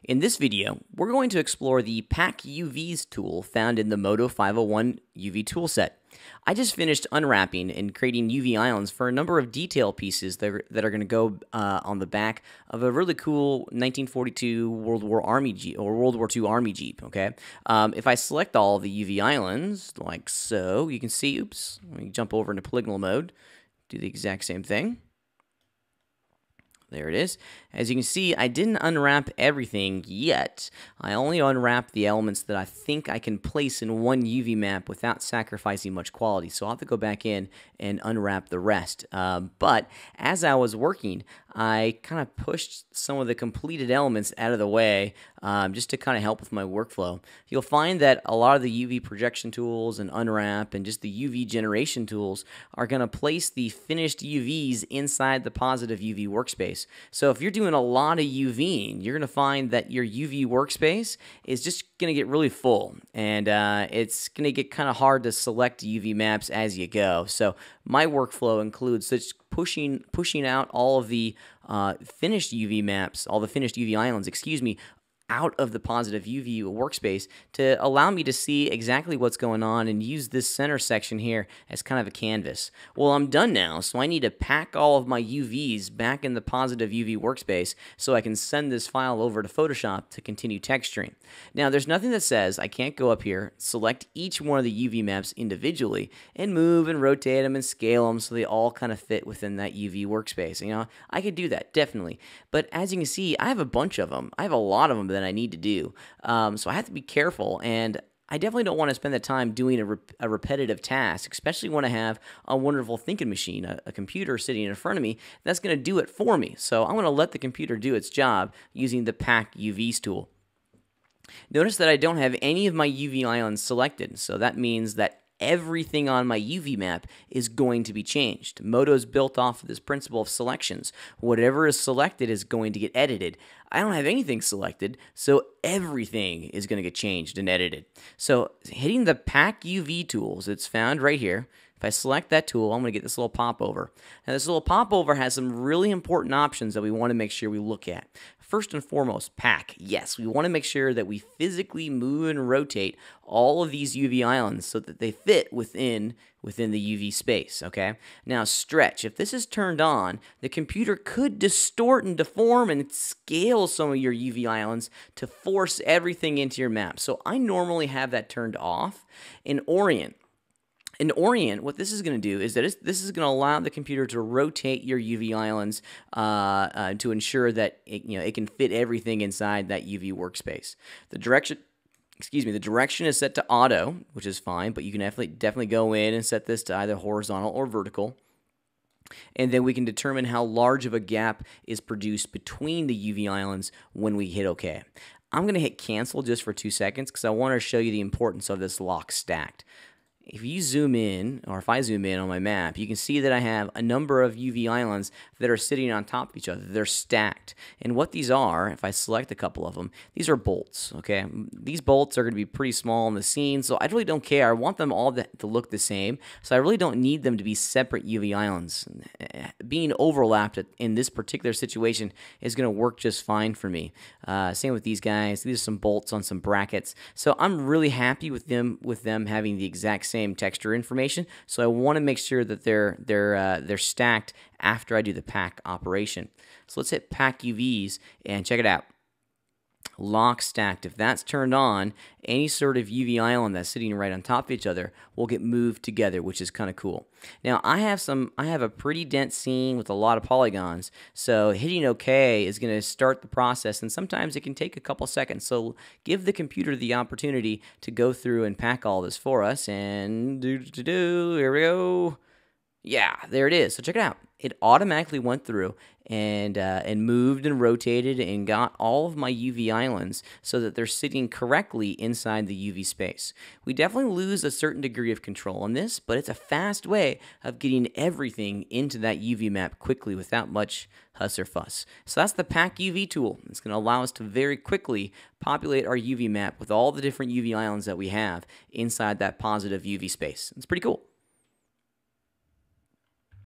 In this video, we're going to explore the Pack UVs tool found in the Moto 501 UV toolset. I just finished unwrapping and creating UV islands for a number of detail pieces that are going to go on the back of a really cool 1942 World War Army Jeep or World War II Army Jeep. Okay, if I select all the UV islands like so, you can see. Oops, let me jump over into polygonal mode. Do the exact same thing. There it is. As you can see, I didn't unwrap everything yet. I only unwrapped the elements that I think I can place in one UV map without sacrificing much quality. So I'll have to go back in and unwrap the rest. But as I was working, I kind of pushed some of the completed elements out of the way just to kind of help with my workflow. You'll find that a lot of the UV projection tools and unwrap and just the UV generation tools are going to place the finished UVs inside the positive UV workspace. So if you're doing a lot of UVing, you're going to find that your UV workspace is just going to get really full, and it's going to get kind of hard to select UV maps as you go. So my workflow includes such pushing out all of the finished UV maps, all the finished UV islands, excuse me, out of the positive UV workspace to allow me to see exactly what's going on and use this center section here as kind of a canvas. Well, I'm done now, so I need to pack all of my UVs back in the positive UV workspace so I can send this file over to Photoshop to continue texturing. Now, there's nothing that says I can't go up here, select each one of the UV maps individually, and move and rotate them and scale them so they all kind of fit within that UV workspace. You know, I could do that, definitely. But as you can see, I have a bunch of them. I have a lot of them that I need to do. So I have to be careful, and I definitely don't want to spend the time doing a repetitive task, especially when I have a wonderful thinking machine, a computer sitting in front of me that's going to do it for me. So I'm going to let the computer do its job using the Pack UVs tool. Notice that I don't have any of my UV islands selected, so that means that everything on my UV map is going to be changed. Moto's built off of this principle of selections. Whatever is selected is going to get edited. I don't have anything selected, so everything is going to get changed and edited. So hitting the Pack UV tools, it's found right here. If I select that tool, I'm going to get this little popover. Now, this little popover has some really important options that we want to make sure we look at. First and foremost, pack. Yes, we want to make sure that we physically move and rotate all of these UV islands so that they fit within the UV space, okay? Now, stretch. If this is turned on, the computer could distort and deform and scale some of your UV islands to force everything into your map. So I normally have that turned off. In Orient, what this is going to do is that this is going to allow the computer to rotate your UV islands to ensure that it can fit everything inside that UV workspace. The direction is set to auto, which is fine, but you can definitely go in and set this to either horizontal or vertical. And then we can determine how large of a gap is produced between the UV islands when we hit OK. I'm going to hit cancel just for 2 seconds because I want to show you the importance of this lock stacked. If you zoom in, or if I zoom in on my map, you can see that I have a number of UV islands that are sitting on top of each other. They're stacked. And what these are, if I select a couple of them, these are bolts, okay? These bolts are going to be pretty small in the scene, so I really don't care. I want them all to look the same, so I really don't need them to be separate UV islands. Being overlapped in this particular situation is going to work just fine for me. Same with these guys. These are some bolts on some brackets. So I'm really happy with them having the exact same texture information, so I want to make sure that they're stacked after I do the pack operation. So let's hit Pack UVs and check it out. Lock stacked. If that's turned on, any sort of UV island that's sitting right on top of each other will get moved together, which is kind of cool. Now I have a pretty dense scene with a lot of polygons, so hitting OK is going to start the process, and sometimes it can take a couple seconds. So give the computer the opportunity to go through and pack all this for us. And here we go. Yeah, there it is. So check it out. It automatically went through and moved and rotated and got all of my UV islands so that they're sitting correctly inside the UV space. We definitely lose a certain degree of control on this, but it's a fast way of getting everything into that UV map quickly without much huss or fuss. So that's the Pack UV tool. It's going to allow us to very quickly populate our UV map with all the different UV islands that we have inside that positive UV space. It's pretty cool.